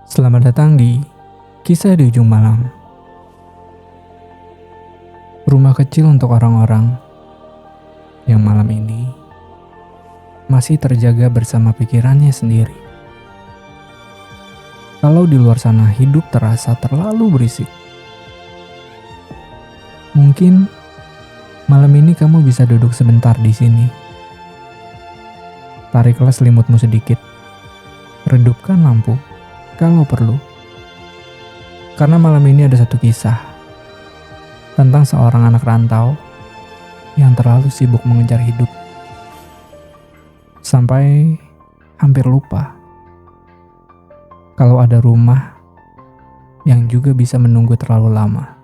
Selamat datang di Kisah di Ujung Malam. Rumah kecil untuk orang-orang yang malam ini masih terjaga bersama pikirannya sendiri. Kalau di luar sana hidup terasa terlalu berisik, mungkin malam ini kamu bisa duduk sebentar di sini. Tariklah selimutmu sedikit, redupkan lampu kalau perlu. Karena malam ini ada satu kisah tentang seorang anak rantau yang terlalu sibuk mengejar hidup sampai hampir lupa kalau ada rumah yang juga bisa menunggu terlalu lama.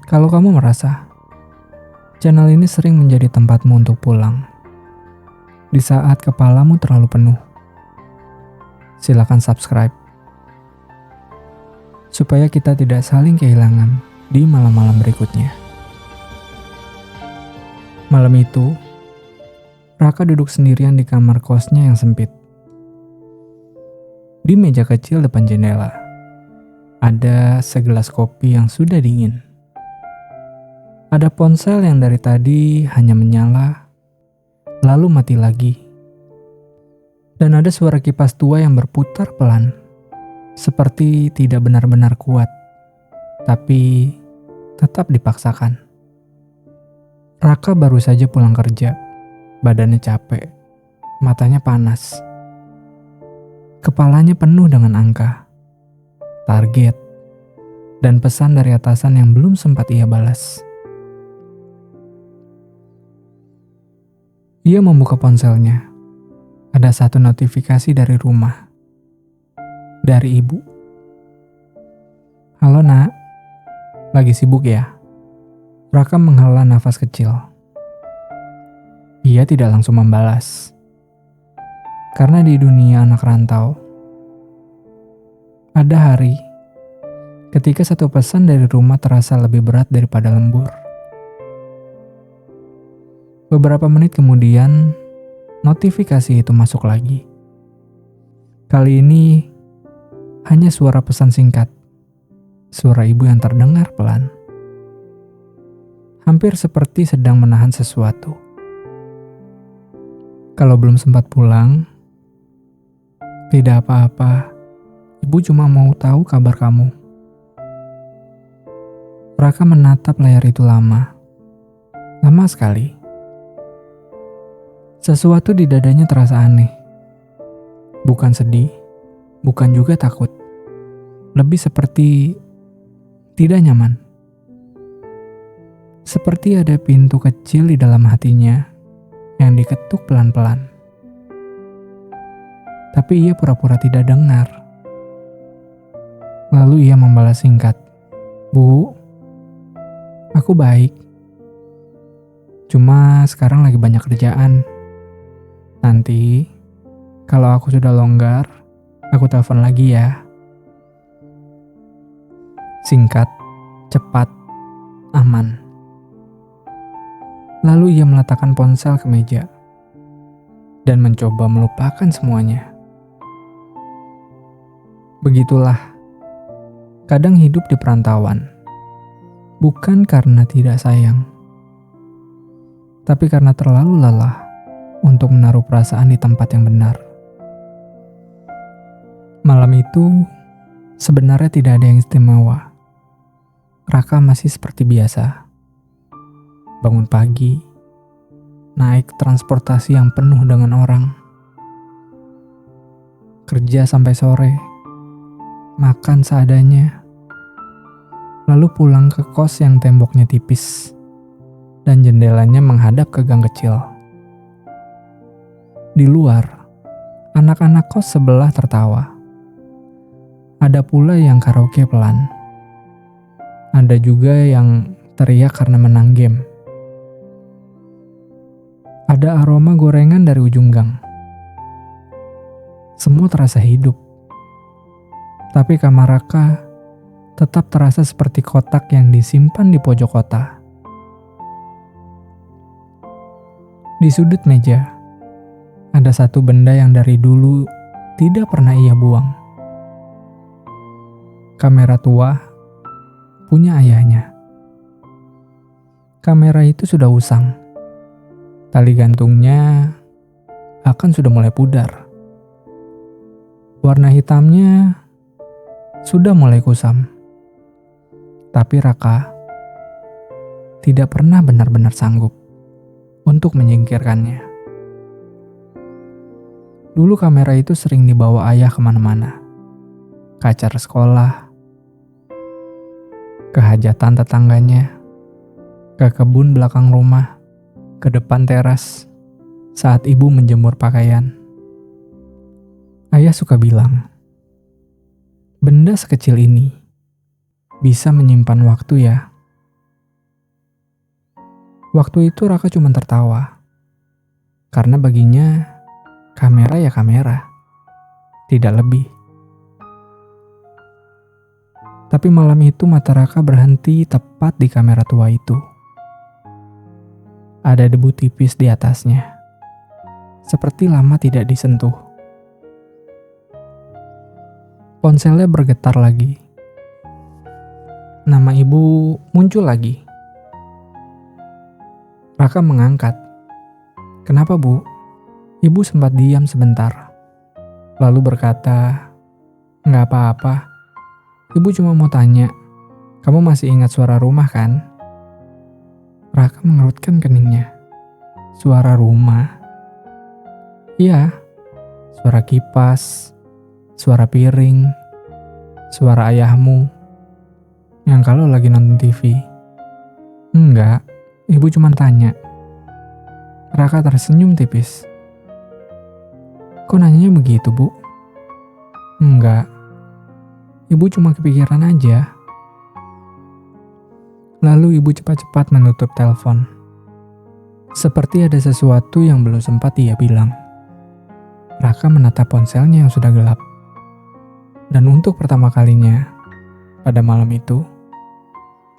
Kalau kamu merasa channel ini sering menjadi tempatmu untuk pulang di saat kepalamu terlalu penuh, silakan subscribe supaya kita tidak saling kehilangan di malam-malam berikutnya. Malam itu, Raka duduk sendirian di kamar kosnya yang sempit. Di meja kecil depan jendela, ada segelas kopi yang sudah dingin. Ada ponsel yang dari tadi hanya menyala, lalu mati lagi. Dan ada suara kipas tua yang berputar pelan, seperti tidak benar-benar kuat, tapi tetap dipaksakan. Raka baru saja pulang kerja, badannya capek, matanya panas. Kepalanya penuh dengan angka, target, dan pesan dari atasan yang belum sempat ia balas. Ia membuka ponselnya. Ada satu notifikasi dari rumah. Dari ibu. Halo nak, lagi sibuk ya? Raka menghela nafas kecil. Ia tidak langsung membalas. Karena di dunia anak rantau, ada hari ketika satu pesan dari rumah terasa lebih berat daripada lembur. Beberapa menit kemudian, notifikasi itu masuk lagi. Kali ini hanya suara pesan singkat. Suara ibu yang terdengar pelan. Hampir seperti sedang menahan sesuatu. Kalau belum sempat pulang, tidak apa-apa. Ibu cuma mau tahu kabar kamu. Raka menatap layar itu lama. Lama sekali. Sesuatu di dadanya terasa aneh. Bukan sedih, bukan juga takut. Lebih seperti tidak nyaman. Seperti ada pintu kecil di dalam hatinya yang diketuk pelan-pelan. Tapi ia pura-pura tidak dengar. Lalu ia membalas singkat. Bu, aku baik. Cuma sekarang lagi banyak kerjaan. Nanti, kalau aku sudah longgar, aku telepon lagi ya. Singkat, cepat, aman. Lalu ia meletakkan ponsel ke meja dan mencoba melupakan semuanya. Begitulah, kadang hidup di perantauan. Bukan karena tidak sayang, tapi karena terlalu lelah untuk menaruh perasaan di tempat yang benar. Malam itu sebenarnya tidak ada yang istimewa. Raka masih seperti biasa. Bangun pagi, naik transportasi yang penuh dengan orang. Kerja sampai sore, makan seadanya. Lalu pulang ke kos yang temboknya tipis dan jendelanya menghadap ke gang kecil. Di luar, anak-anak kos sebelah tertawa. Ada pula yang karaoke pelan. Ada juga yang teriak karena menang game. Ada aroma gorengan dari ujung gang. Semua terasa hidup. Tapi kamar Raka tetap terasa seperti kotak yang disimpan di pojok kota. Di sudut meja, ada satu benda yang dari dulu tidak pernah ia buang. Kamera tua punya ayahnya. Kamera itu sudah usang. Tali gantungnya bahkan sudah mulai pudar. Warna hitamnya sudah mulai kusam. Tapi Raka tidak pernah benar-benar sanggup untuk menyingkirkannya. Dulu kamera itu sering dibawa ayah kemana-mana. Ke acara sekolah, ke hajatan tetangganya, ke kebun belakang rumah, ke depan teras, saat ibu menjemur pakaian. Ayah suka bilang, benda sekecil ini bisa menyimpan waktu ya. Waktu itu Raka cuma tertawa. Karena baginya kamera ya kamera. Tidak lebih. Tapi malam itu mata Raka berhenti tepat di kamera tua itu. Ada debu tipis di atasnya. Seperti lama tidak disentuh. Ponselnya bergetar lagi. Nama ibu muncul lagi. Raka mengangkat. Kenapa, Bu? Ibu sempat diam sebentar. Lalu berkata, nggak apa-apa. Ibu cuma mau tanya, kamu masih ingat suara rumah kan? Raka mengerutkan keningnya. Suara rumah? Iya, suara kipas, suara piring, suara ayahmu. Yang kalau lagi nonton TV. Enggak. Ibu cuma tanya. Raka tersenyum tipis. Kok nanyanya begitu, Bu? Enggak. Ibu cuma kepikiran aja. Lalu ibu cepat-cepat menutup telepon. Seperti ada sesuatu yang belum sempat ia bilang. Raka menatap ponselnya yang sudah gelap. Dan untuk pertama kalinya, pada malam itu,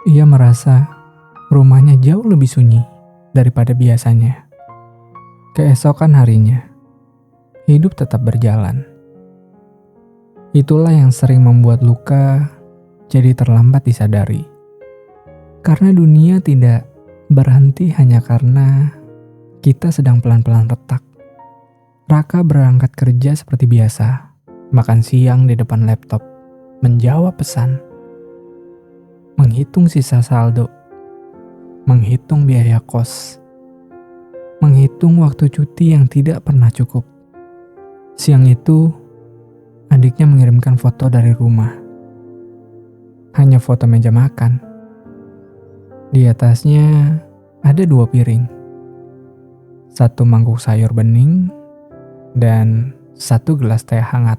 ia merasa rumahnya jauh lebih sunyi daripada biasanya. Keesokan harinya, hidup tetap berjalan. Itulah yang sering membuat luka jadi terlambat disadari. Karena dunia tidak berhenti hanya karena kita sedang pelan-pelan retak. Raka berangkat kerja seperti biasa, makan siang di depan laptop, menjawab pesan, menghitung sisa saldo, menghitung biaya kos, menghitung waktu cuti yang tidak pernah cukup. Siang itu, adiknya mengirimkan foto dari rumah. Hanya foto meja makan. Di atasnya ada 2 piring. 1 mangkuk sayur bening dan 1 gelas teh hangat.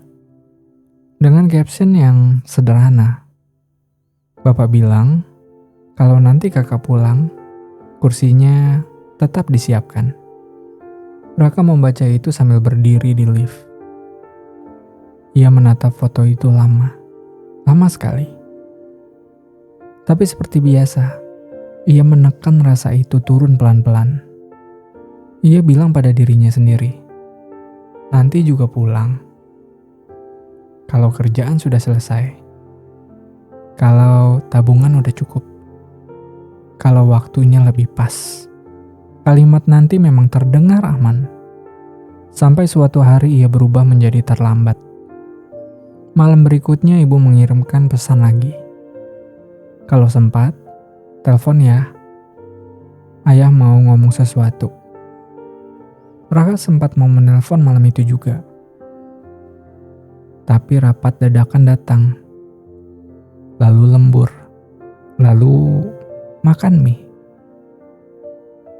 Dengan caption yang sederhana. Bapak bilang, kalau nanti kakak pulang, kursinya tetap disiapkan. Raka membaca itu sambil berdiri di lift. Ia menatap foto itu lama sekali. Tapi seperti biasa, ia menekan rasa itu turun pelan-pelan. Ia bilang pada dirinya sendiri, nanti juga pulang. Kalau kerjaan sudah selesai. Kalau tabungan udah cukup. Kalau waktunya lebih pas. Kalimat nanti memang terdengar aman. Sampai suatu hari ia berubah menjadi terlambat. Malam berikutnya ibu mengirimkan pesan lagi. Kalau sempat, telepon ya. Ayah mau ngomong sesuatu. Raka sempat mau menelpon malam itu juga. Tapi rapat dadakan datang. Lalu lembur. Lalu makan mie.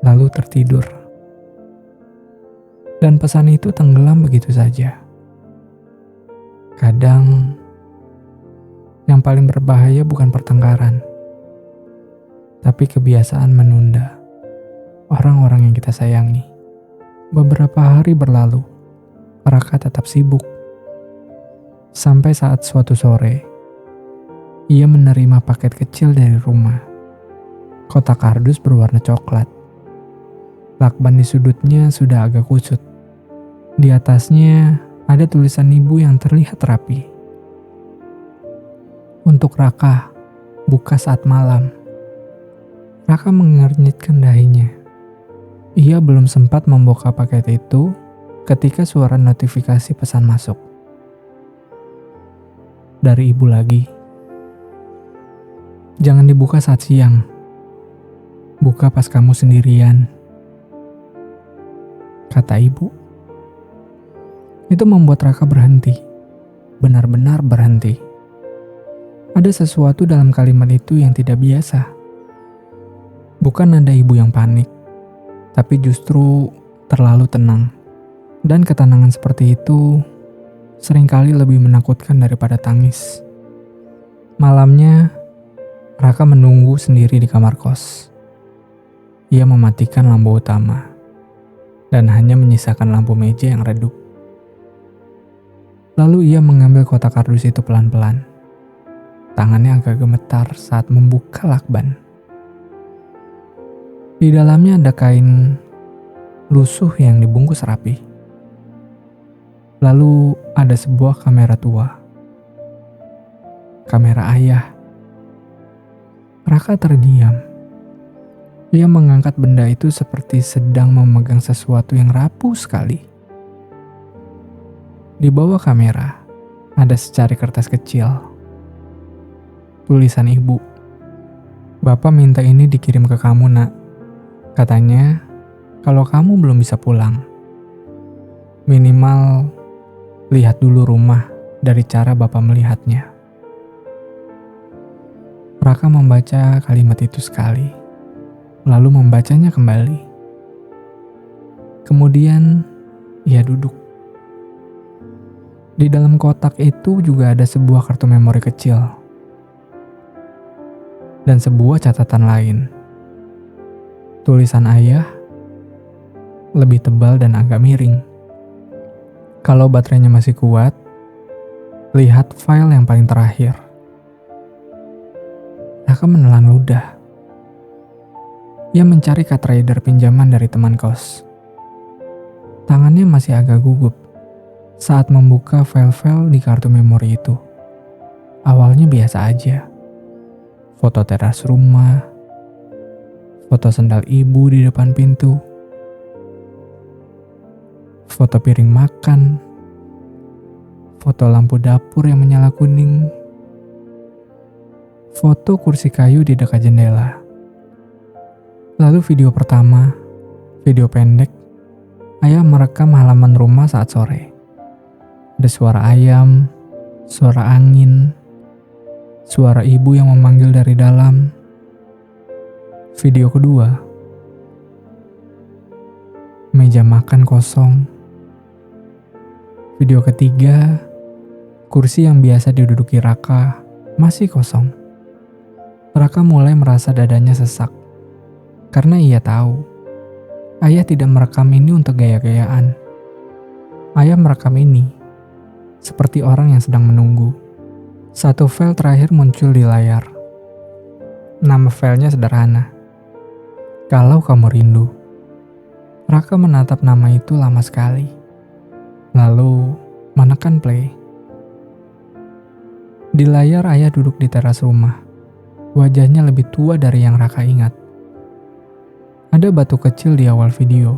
Lalu tertidur. Dan pesan itu tenggelam begitu saja. Kadang yang paling berbahaya bukan pertengkaran, tapi kebiasaan menunda orang-orang yang kita sayangi. Beberapa hari berlalu, Raka tetap sibuk. Sampai saat suatu sore, ia menerima paket kecil dari rumah. Kotak kardus berwarna coklat. Lakban di sudutnya sudah agak kusut. Di atasnya ada tulisan ibu yang terlihat rapi. Untuk Raka, buka saat malam. Raka mengernyitkan dahinya. Ia belum sempat membuka paket itu ketika suara notifikasi pesan masuk. Dari ibu lagi. Jangan dibuka saat siang. Buka pas kamu sendirian, kata ibu. Itu membuat Raka berhenti. Benar-benar berhenti. Ada sesuatu dalam kalimat itu yang tidak biasa. Bukan ada ibu yang panik, tapi justru terlalu tenang. Dan ketenangan seperti itu seringkali lebih menakutkan daripada tangis. Malamnya, Raka menunggu sendiri di kamar kos. Ia mematikan lampu utama dan hanya menyisakan lampu meja yang redup. Lalu ia mengambil kotak kardus itu pelan-pelan. Tangannya agak gemetar saat membuka lakban. Di dalamnya ada kain lusuh yang dibungkus rapi. Lalu ada sebuah kamera tua. Kamera ayah. Raka terdiam. Ia mengangkat benda itu seperti sedang memegang sesuatu yang rapuh sekali. Di bawah kamera ada secari kertas kecil. Tulisan ibu. Bapak minta ini dikirim ke kamu, nak. Katanya, kalau kamu belum bisa pulang, minimal lihat dulu rumah dari cara Bapak melihatnya. Raka membaca kalimat itu sekali, lalu membacanya kembali. Kemudian, ia duduk. Di dalam kotak itu juga ada sebuah kartu memori kecil. Dan sebuah catatan lain. Tulisan ayah lebih tebal dan agak miring. Kalau baterainya masih kuat, lihat file yang paling terakhir. Raka menelan ludah. Ia mencari card reader pinjaman dari teman kos. Tangannya masih agak gugup saat membuka file-file di kartu memori itu. Awalnya biasa aja. Foto teras rumah, foto sendal ibu di depan pintu, foto piring makan, foto lampu dapur yang menyala kuning, foto kursi kayu di dekat jendela. Lalu video pertama, video pendek, ayah merekam halaman rumah saat sore. Ada suara ayam, suara angin, suara ibu yang memanggil dari dalam. Video kedua, meja makan kosong. Video ketiga, kursi yang biasa diduduki Raka masih kosong. Raka mulai merasa dadanya sesak. Karena ia tahu, ayah tidak merekam ini untuk gaya-gayaan. Ayah merekam ini seperti orang yang sedang menunggu. Satu file terakhir muncul di layar. Nama filenya sederhana. Kalau Kamu Rindu. Raka menatap nama itu lama sekali. Lalu menekan play. Di layar ayah duduk di teras rumah. Wajahnya lebih tua dari yang Raka ingat. Ada batu kecil di awal video.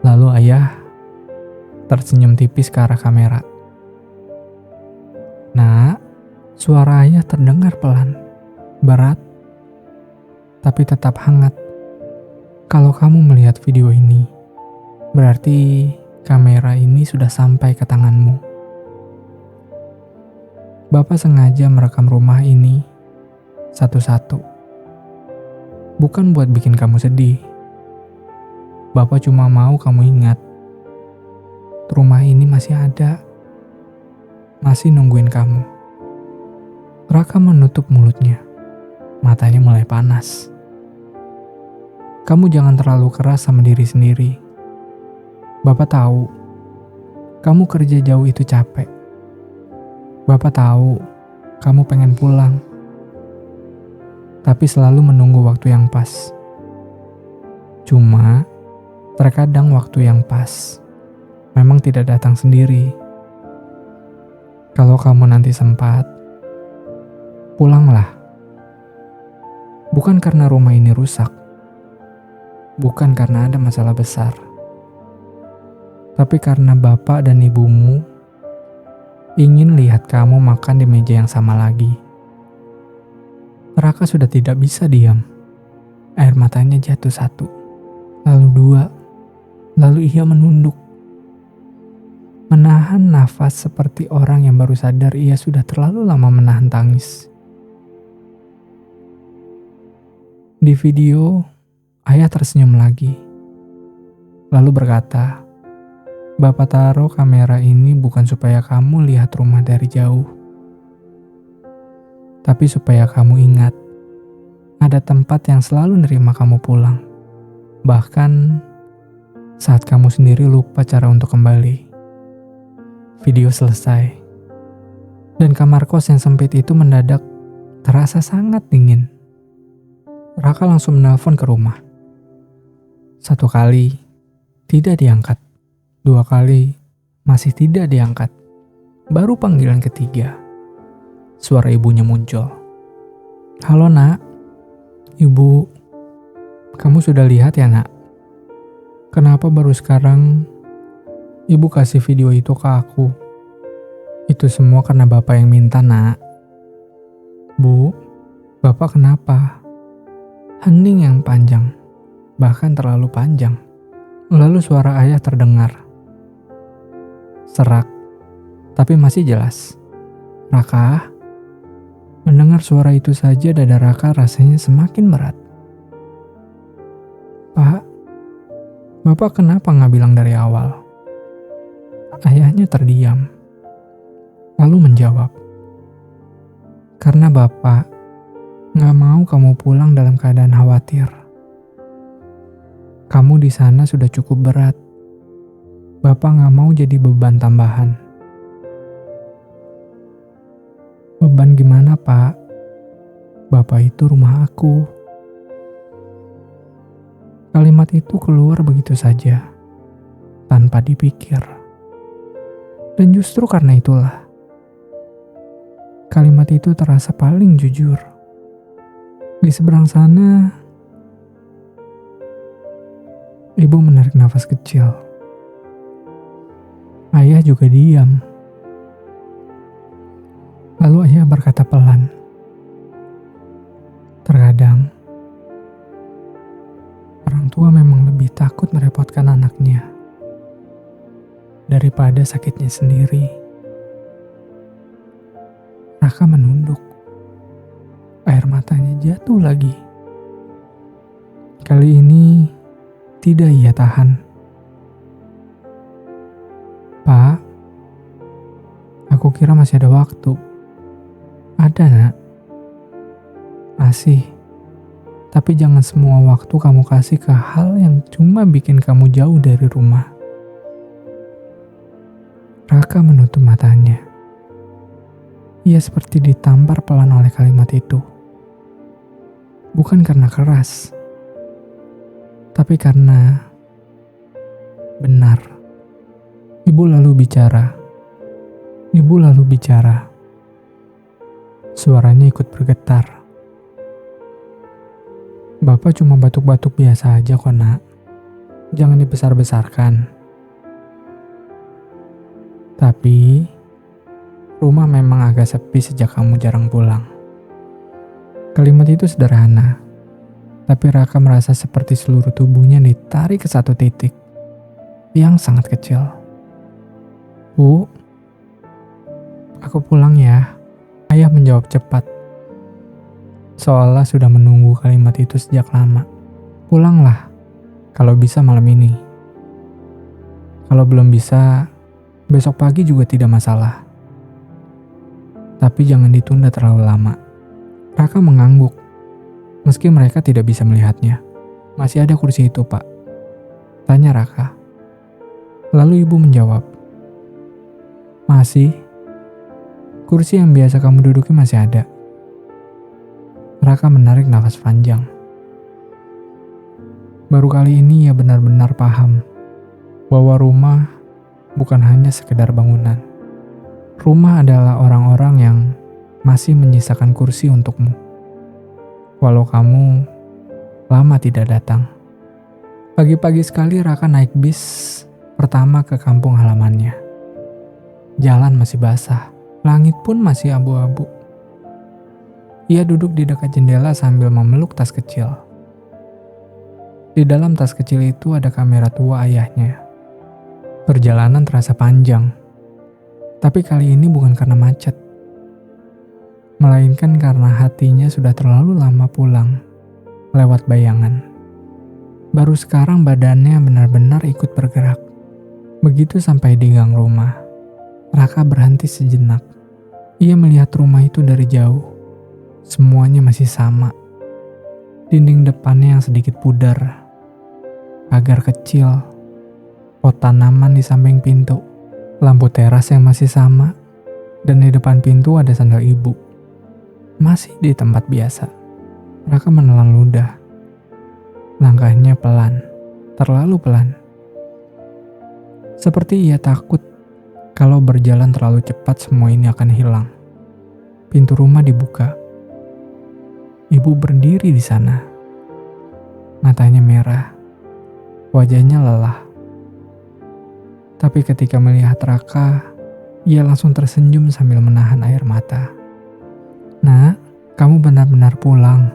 Lalu ayah tersenyum tipis ke arah kamera. Nak, suara ayah terdengar pelan, berat, tapi tetap hangat. Kalau kamu melihat video ini, berarti kamera ini sudah sampai ke tanganmu. Bapak sengaja merekam rumah ini satu-satu. Bukan buat bikin kamu sedih. Bapak cuma mau kamu ingat, rumah ini masih ada. Masih nungguin kamu. Raka menutup mulutnya. Matanya mulai panas. Kamu jangan terlalu keras sama diri sendiri. Bapak tahu, kamu kerja jauh itu capek. Bapak tahu, kamu pengen pulang. Tapi selalu menunggu waktu yang pas. Cuma, terkadang waktu yang pas memang tidak datang sendiri. Kalau kamu nanti sempat, pulanglah. Bukan karena rumah ini rusak, bukan karena ada masalah besar, tapi karena bapak dan ibumu ingin lihat kamu makan di meja yang sama lagi. Raka sudah tidak bisa diam. Air matanya jatuh satu, lalu dua, lalu ia menunduk. Menahan nafas seperti orang yang baru sadar ia sudah terlalu lama menahan tangis. Di video, ayah tersenyum lagi. Lalu berkata, "Bapak taruh kamera ini bukan supaya kamu lihat rumah dari jauh, tapi supaya kamu ingat, ada tempat yang selalu nerima kamu pulang. Bahkan saat kamu sendiri lupa cara untuk kembali." Video selesai. Dan kamar kos yang sempit itu mendadak terasa sangat dingin. Raka langsung menelpon ke rumah. 1 kali, tidak diangkat. 2 kali, masih tidak diangkat. Baru panggilan ketiga, suara ibunya muncul. "Halo nak, ibu, kamu sudah lihat ya nak? Kenapa baru sekarang ibu kasih video itu ke aku? Itu semua karena bapak yang minta nak." "Bu, bapak kenapa?" Hening yang panjang, bahkan terlalu panjang. Lalu suara ayah terdengar. Serak, tapi masih jelas. "Raka?" Mendengar suara itu saja dada Raka rasanya semakin berat. "Pak, bapak kenapa nggak bilang dari awal?" Ayahnya terdiam, lalu menjawab, "Karena bapak nggak mau kamu pulang dalam keadaan khawatir. Kamu di sana sudah cukup berat. Bapak nggak mau jadi beban tambahan." "Beban gimana pak? Bapak itu rumah aku." Kalimat itu keluar begitu saja, tanpa dipikir. Dan justru karena itulah, kalimat itu terasa paling jujur. Di seberang sana, ibu menarik nafas kecil. Ayah juga diam. Lalu ayah berkata pelan, "Terkadang, orang tua memang lebih takut merepotkan anaknya daripada sakitnya sendiri." Raka menunduk. Air matanya jatuh lagi. Kali ini tidak ia tahan. "Pak, aku kira masih ada waktu." "Ada nak, masih. Tapi jangan semua waktu kamu kasih ke hal yang cuma bikin kamu jauh dari rumah." Raka menutup matanya. Ia seperti ditampar pelan oleh kalimat itu. Bukan karena keras, tapi karena benar. Ibu lalu bicara. Suaranya ikut bergetar. "Bapak cuma batuk-batuk biasa aja kok nak. Jangan dibesar-besarkan. Tapi rumah memang agak sepi sejak kamu jarang pulang." Kalimat itu sederhana, tapi Raka merasa seperti seluruh tubuhnya ditarik ke satu titik yang sangat kecil. "Bu, aku pulang ya." Ayah menjawab cepat, seolah sudah menunggu kalimat itu sejak lama. "Pulanglah, kalau bisa malam ini. Kalau belum bisa, besok pagi juga tidak masalah. Tapi jangan ditunda terlalu lama." Raka mengangguk, meski mereka tidak bisa melihatnya. "Masih ada kursi itu, Pak?" tanya Raka. Lalu ibu menjawab, "Masih. Kursi yang biasa kamu duduki masih ada." Raka menarik nafas panjang. Baru kali ini ia benar-benar paham bahwa rumah bukan hanya sekedar bangunan. Rumah adalah orang-orang yang masih menyisakan kursi untukmu. Walau kamu lama tidak datang. Pagi-pagi sekali Raka naik bis pertama ke kampung halamannya. Jalan masih basah, langit pun masih abu-abu. Ia duduk di dekat jendela sambil memeluk tas kecil. Di dalam tas kecil itu ada kamera tua ayahnya. Perjalanan terasa panjang, tapi kali ini bukan karena macet, melainkan karena hatinya sudah terlalu lama pulang lewat bayangan. Baru sekarang badannya benar-benar ikut bergerak. Begitu sampai di gang rumah, Raka berhenti sejenak. Ia melihat rumah itu dari jauh. Semuanya masih sama. Dinding depannya yang sedikit pudar, pagar kecil, pot tanaman di samping pintu, lampu teras yang masih sama, dan di depan pintu ada sandal ibu. Masih di tempat biasa. Raka menelan ludah. Langkahnya pelan, terlalu pelan. Seperti ia takut kalau berjalan terlalu cepat semua ini akan hilang. Pintu rumah dibuka. Ibu berdiri di sana. Matanya merah. Wajahnya lelah. Tapi ketika melihat Raka, ia langsung tersenyum sambil menahan air mata. "Nak, kamu benar-benar pulang."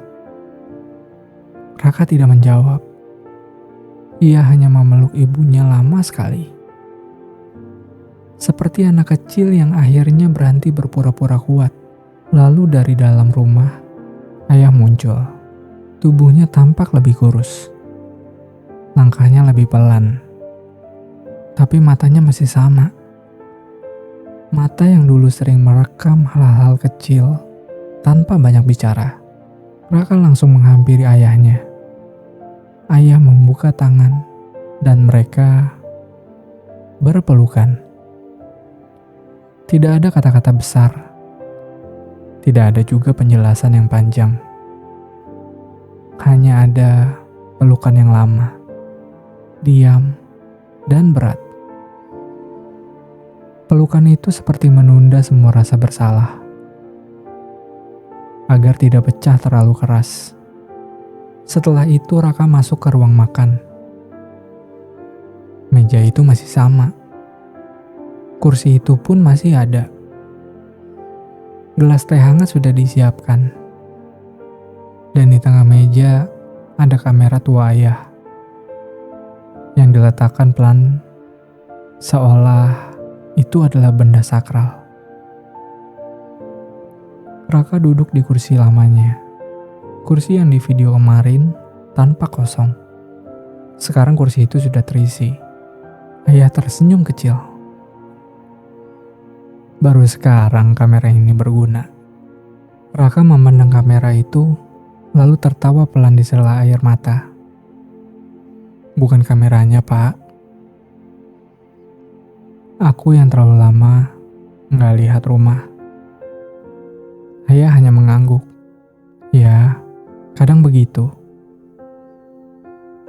Raka tidak menjawab. Ia hanya memeluk ibunya lama sekali. Seperti anak kecil yang akhirnya berhenti berpura-pura kuat. Lalu dari dalam rumah, ayah muncul. Tubuhnya tampak lebih kurus. Langkahnya lebih pelan. Tapi matanya masih sama. Mata yang dulu sering merekam hal-hal kecil tanpa banyak bicara. Raka langsung menghampiri ayahnya. Ayah membuka tangan dan mereka berpelukan. Tidak ada kata-kata besar. Tidak ada juga penjelasan yang panjang. Hanya ada pelukan yang lama, diam, dan berat. Pelukan itu seperti menunda semua rasa bersalah, agar tidak pecah terlalu keras. Setelah itu Raka masuk ke ruang makan. Meja itu masih sama. Kursi itu pun masih ada. Gelas teh hangat sudah disiapkan. Dan di tengah meja ada kamera tua ayah yang diletakkan pelan seolah itu adalah benda sakral. Raka duduk di kursi lamanya. Kursi yang di video kemarin tanpa kosong. Sekarang kursi itu sudah terisi. Ayah tersenyum kecil. Baru sekarang kamera ini berguna. Raka memandang kamera itu, lalu tertawa pelan di sela air mata. Bukan kameranya, Pak. Aku yang terlalu lama nggak lihat rumah. Ayah hanya mengangguk. Ya, kadang begitu.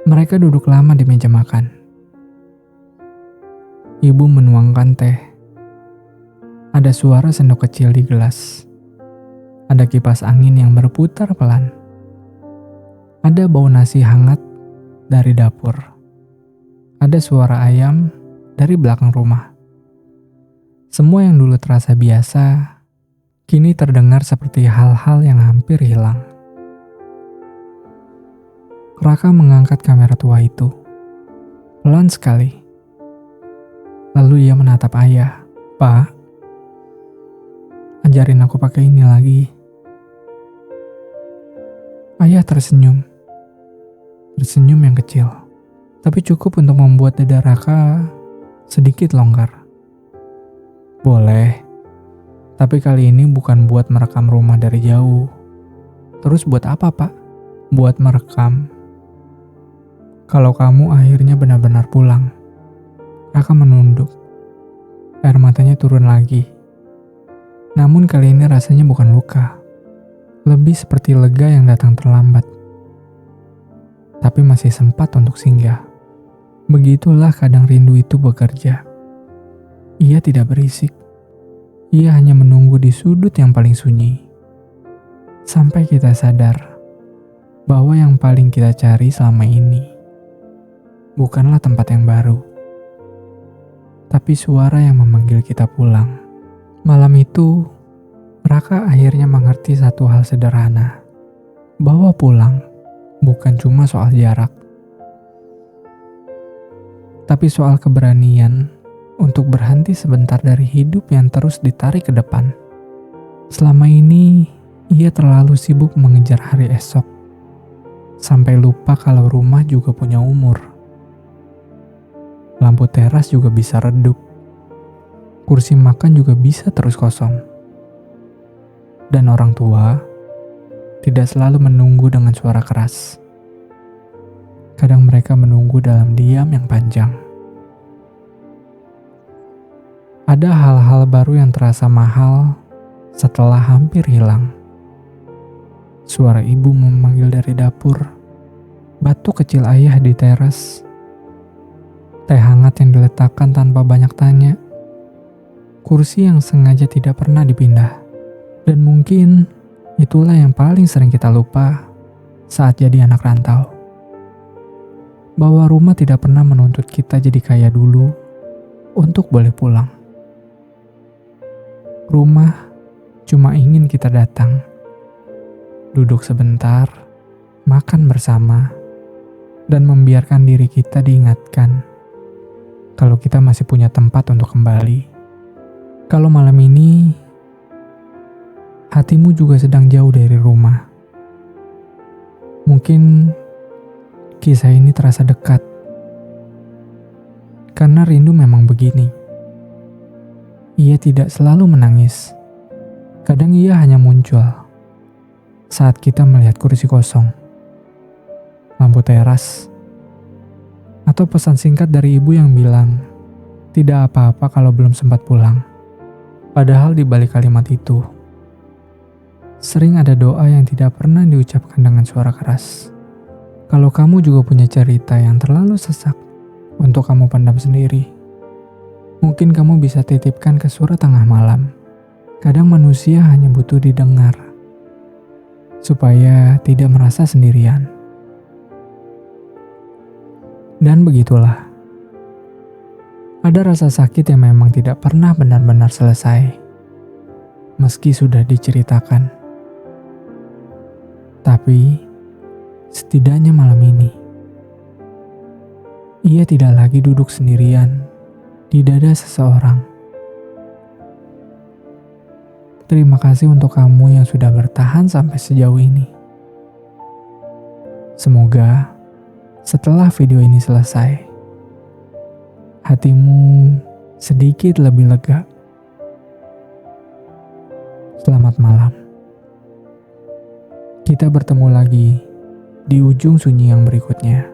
Mereka duduk lama di meja makan. Ibu menuangkan teh. Ada suara sendok kecil di gelas. Ada kipas angin yang berputar pelan. Ada bau nasi hangat dari dapur. Ada suara ayam dari belakang rumah. Semua yang dulu terasa biasa, kini terdengar seperti hal-hal yang hampir hilang. Raka mengangkat kamera tua itu. Pelan sekali. Lalu ia menatap ayah. "Pak, ajarin aku pakai ini lagi." Ayah tersenyum. Tersenyum yang kecil. Tapi cukup untuk membuat dada Raka sedikit longgar. "Boleh. Tapi kali ini bukan buat merekam rumah dari jauh." "Terus buat apa, Pak?" "Buat merekam kalau kamu akhirnya benar-benar pulang." Raka menunduk. Air matanya turun lagi. Namun kali ini rasanya bukan luka. Lebih seperti lega yang datang terlambat. Tapi masih sempat untuk singgah. Begitulah kadang rindu itu bekerja. Ia tidak berisik. Ia hanya menunggu di sudut yang paling sunyi. Sampai kita sadar bahwa yang paling kita cari selama ini bukanlah tempat yang baru, tapi suara yang memanggil kita pulang. Malam itu, Raka akhirnya mengerti satu hal sederhana, bahwa pulang bukan cuma soal jarak, tapi soal keberanian untuk berhenti sebentar dari hidup yang terus ditarik ke depan. Selama ini, ia terlalu sibuk mengejar hari esok, sampai lupa kalau rumah juga punya umur. Lampu teras juga bisa redup, kursi makan juga bisa terus kosong. Dan orang tua tidak selalu menunggu dengan suara keras. Kadang mereka menunggu dalam diam yang panjang. Ada hal-hal baru yang terasa mahal setelah hampir hilang. Suara ibu memanggil dari dapur, batuk kecil ayah di teras, teh hangat yang diletakkan tanpa banyak tanya, kursi yang sengaja tidak pernah dipindah. Dan mungkin itulah yang paling sering kita lupa saat jadi anak rantau. Bahwa rumah tidak pernah menuntut kita jadi kaya dulu untuk boleh pulang. Rumah cuma ingin kita datang, duduk sebentar, makan bersama, dan membiarkan diri kita diingatkan kalau kita masih punya tempat untuk kembali. Kalau malam ini hatimu juga sedang jauh dari rumah, mungkin kisah ini terasa dekat. Karena rindu memang begini. Ia tidak selalu menangis. Kadang ia hanya muncul saat kita melihat kursi kosong, lampu teras, atau pesan singkat dari ibu yang bilang, "Tidak apa-apa kalau belum sempat pulang." Padahal di balik kalimat itu, sering ada doa yang tidak pernah diucapkan dengan suara keras. Kalau kamu juga punya cerita yang terlalu sesak untuk kamu pendam sendiri, mungkin kamu bisa titipkan ke surat tengah malam. Kadang manusia hanya butuh didengar, supaya tidak merasa sendirian. Dan begitulah, ada rasa sakit yang memang tidak pernah benar-benar selesai, meski sudah diceritakan. Tapi, setidaknya malam ini, ia tidak lagi duduk sendirian di dada seseorang. Terima kasih untuk kamu yang sudah bertahan sampai sejauh ini. Semoga setelah video ini selesai, hatimu sedikit lebih lega. Selamat malam. Kita bertemu lagi di ujung sunyi yang berikutnya.